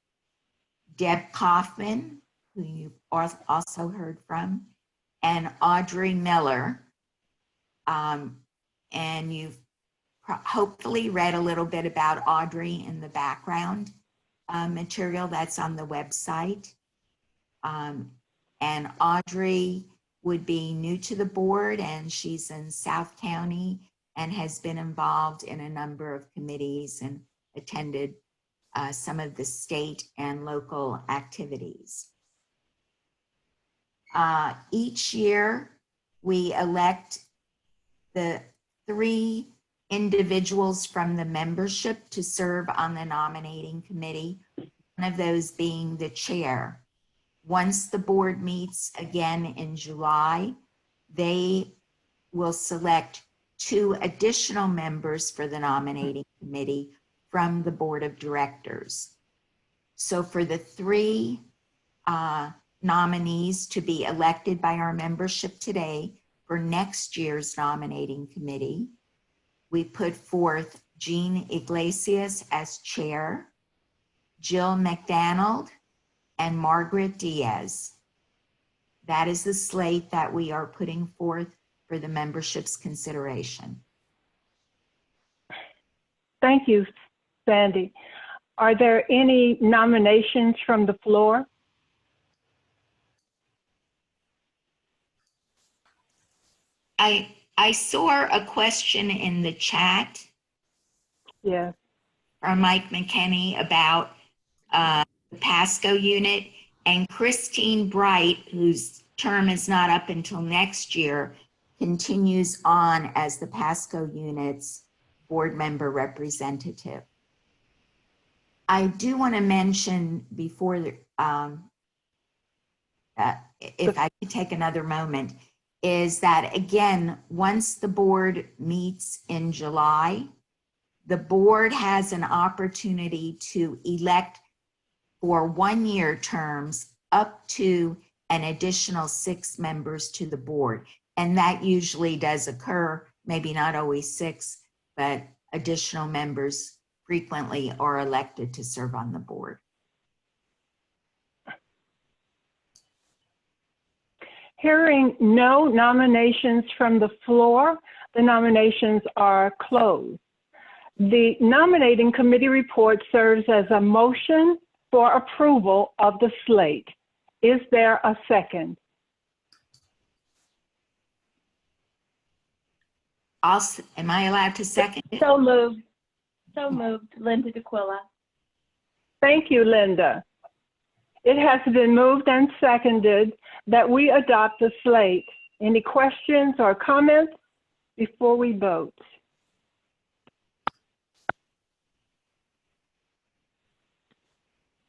Deb Kaufman, who you also heard from, and Audrey Miller. And you've hopefully read a little bit about Audrey in the background material that's on the website. And Audrey would be new to the board, and she's in South County and has been involved in a number of committees and attended some of the state and local activities. Each year, we elect the 3 individuals from the membership to serve on the nominating committee, one of those being the chair. Once the board meets again in July, they will select 2 additional members for the nominating committee from the Board of Directors. So for the 3 nominees to be elected by our membership today for next year's nominating committee, we put forth Jean Iglesias as chair, Jill McDonald, and Margaret Diaz. That is the slate that we are putting forth for the membership's consideration. Thank you, Sandy. Are there any nominations from the floor? I saw a question in the chat. Yeah. From Mike McKinney about the Pasco unit, and Christine Bright, whose term is not up until next year, continues on as the Pasco unit's board member representative. I do want to mention before, if I could take another moment, is that, again, once the board meets in July, the board has an opportunity to elect for 1-year terms up to an additional 6 members to the board. And that usually does occur, maybe not always 6, but additional members frequently are elected to serve on the board. Hearing no nominations from the floor, the nominations are closed. The nominating committee report serves as a motion for approval of the slate. Is there a second? Am I allowed to second it? So moved. So moved. Linda DeQuilla. Thank you, Linda. It has been moved and seconded that we adopt the slate. Any questions or comments before we vote?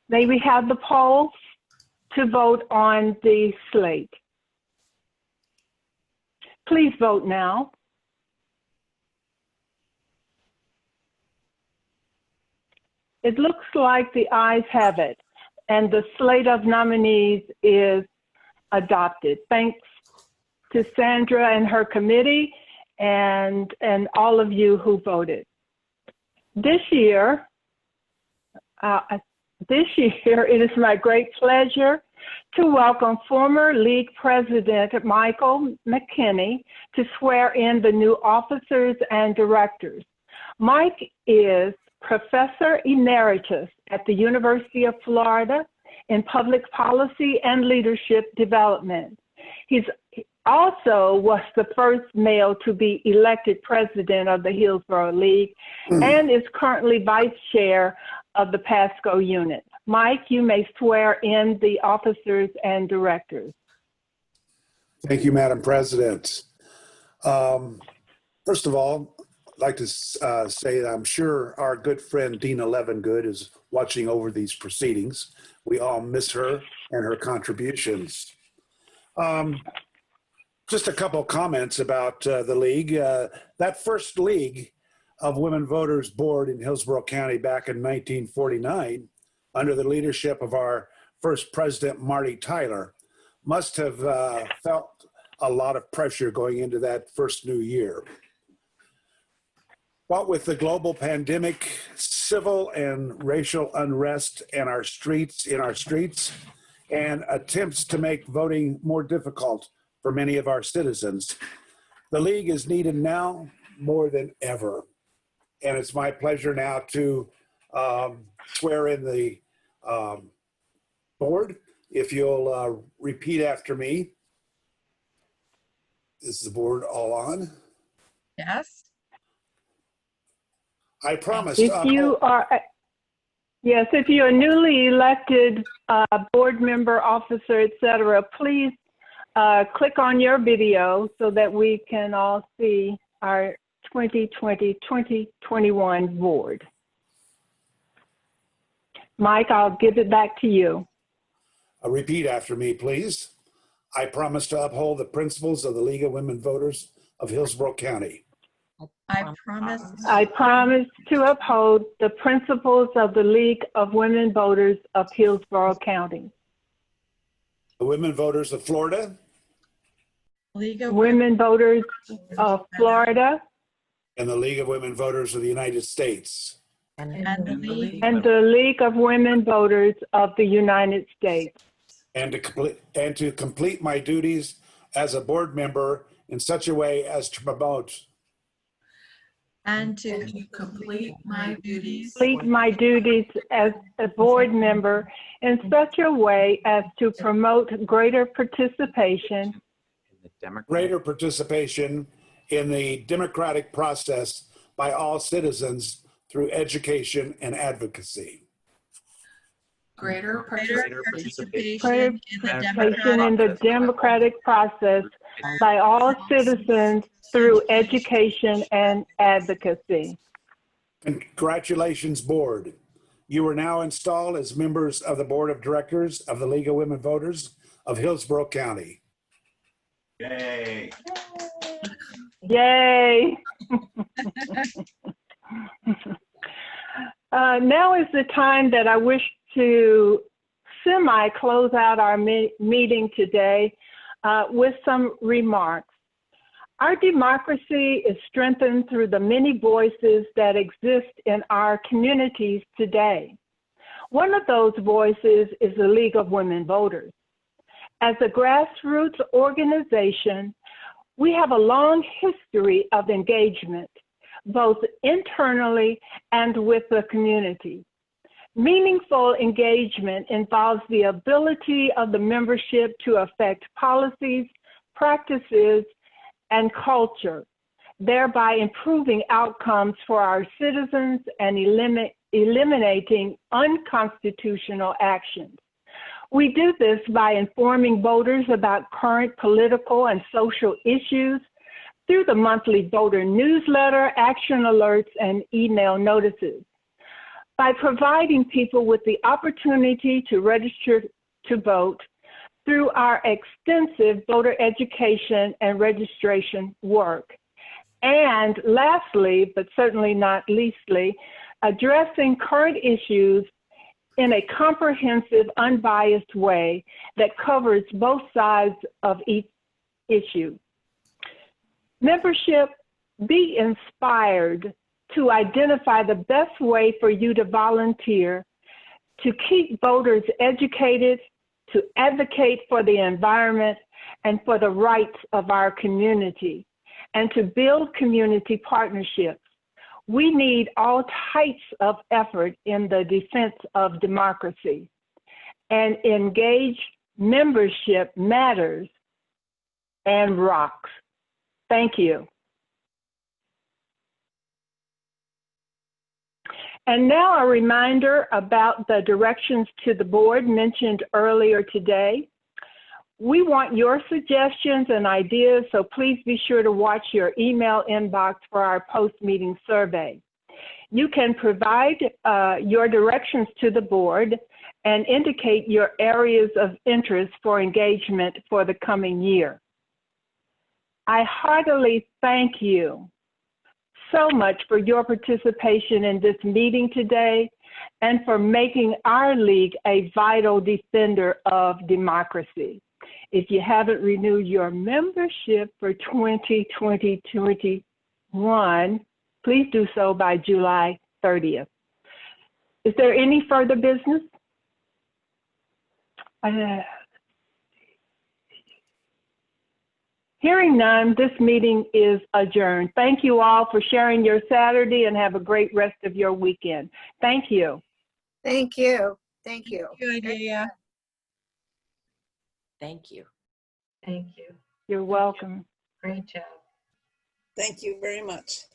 May we have the polls to vote on the slate? Please vote now. It looks like the ayes have it, and the slate of nominees is adopted. Thanks to Sandra and her committee and all of you who voted. This year, it is my great pleasure to welcome former League President Michael McKinney to swear in the new officers and directors. Mike is Professor Emeritus at the University of Florida in Public Policy and Leadership Development. He also was the first male to be elected president of the Hillsborough League and is currently vice chair of the PASCO unit. Mike, you may swear in the officers and directors. Thank you, Madam President. First of all, I'd like to say that I'm sure our good friend Dina Levengood is watching over these proceedings. We all miss her and her contributions. Just a couple comments about the league. That first league of Women Voters Board in Hillsborough County back in 1949, under the leadership of our first president, Marty Tyler, must have felt a lot of pressure going into that first new year. What with the global pandemic, civil and racial unrest in our streets, and attempts to make voting more difficult for many of our citizens, the league is needed now more than ever. And it's my pleasure now to swear in the board. If you'll repeat after me. Is the board all on? Yes. I promise. If you are a newly elected board member, officer, etc., please click on your video so that we can all see our 2020-2021 board. Mike, I'll give it back to you. Repeat after me, please. I promise to uphold the principles of the League of Women Voters of Hillsborough County. I promise. I promise to uphold the principles of the League of Women Voters of Hillsborough County. The Women Voters of Florida. League of Women Voters of Florida. And the League of Women Voters of the United States. And the League of Women Voters of the United States. And to complete my duties as a board member in such a way as to promote. And to complete my duties. Complete my duties as a board member in such a way as to promote greater participation in the democratic process by all citizens through education and advocacy. Greater participation in the democratic process by all citizens through education and advocacy. Congratulations, board. You are now installed as members of the board of directors of the League of Women Voters of Hillsborough County. Yay. Yay. Now is the time that I wish to semi-close out our meeting today with some remarks. Our democracy is strengthened through the many voices that exist in our communities today. One of those voices is the League of Women Voters. As a grassroots organization, we have a long history of engagement, both internally and with the community. Meaningful engagement involves the ability of the membership to affect policies, practices, and culture, thereby improving outcomes for our citizens and eliminating unconstitutional actions. We do this by informing voters about current political and social issues through the monthly voter newsletter, action alerts, and email notices. By providing people with the opportunity to register to vote through our extensive voter education and registration work. And lastly, but certainly not leastly, addressing current issues in a comprehensive, unbiased way that covers both sides of each issue. Membership, be inspired to identify the best way for you to volunteer, to keep voters educated, to advocate for the environment and for the rights of our community, and to build community partnerships. We need all types of effort in the defense of democracy, and engaged membership matters and rocks. Thank you. And now a reminder about the directions to the board mentioned earlier today. We want your suggestions and ideas, so please be sure to watch your email inbox for our post-meeting survey. You can provide your directions to the board and indicate your areas of interest for engagement for the coming year. I heartily thank you so much for your participation in this meeting today and for making our league a vital defender of democracy. If you haven't renewed your membership for 2020-21, please do so by July 30th. Is there any further business? Hearing none, this meeting is adjourned. Thank you all for sharing your Saturday and have a great rest of your weekend. Thank you. Thank you. Thank you. Thank you, Adelia. Thank you. Thank you. You're welcome. Great job. Thank you very much.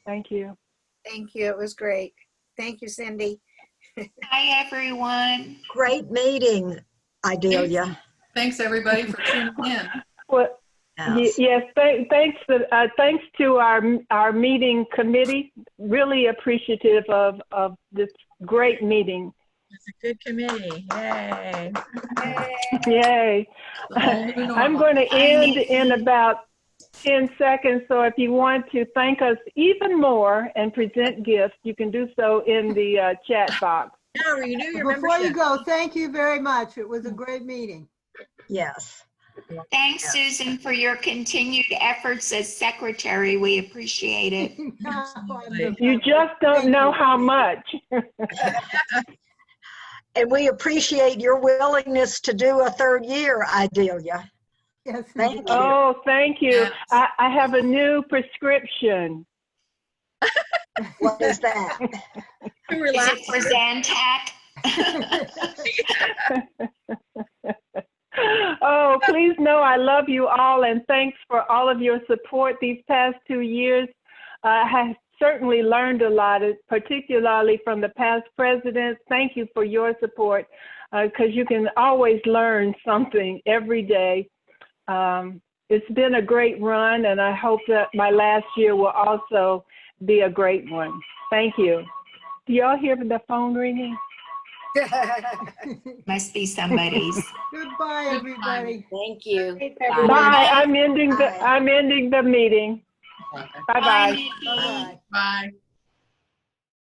Thank you. Thank you. It was great. Thank you, Cindy. Hi, everyone. Great meeting, Idalia. Thanks, everybody, for tuning in. Well, yes, thanks to our meeting committee. Really appreciative of this great meeting. It's a good committee. Yay. Yay. I'm going to end in about 10 seconds, so if you want to thank us even more and present gifts, you can do so in the chat box. Yeah, renew your Before membership. you go, thank you very much. It was a great meeting. Yes. Thanks, Susan, for your continued efforts as secretary. We appreciate it. You just don't know how much. And we appreciate your willingness to do a third year, Idalia. Yes, thank you. Oh, thank you. Yes. I have a new prescription. What is that? Is it for Zantac? Oh, please know I love you all, and thanks for all of your support these past 2 years. I have certainly learned a lot, particularly from the past presidents. Thank you for your support, because you can always learn something every day. It's been a great run, and I hope that my last year will also be a great one. Thank you. Do y'all hear the phone ringing? Must be somebody's. Goodbye. Goodbye, everybody. Thank you. Bye. I'm ending the meeting. Bye-bye. Bye-bye. Bye.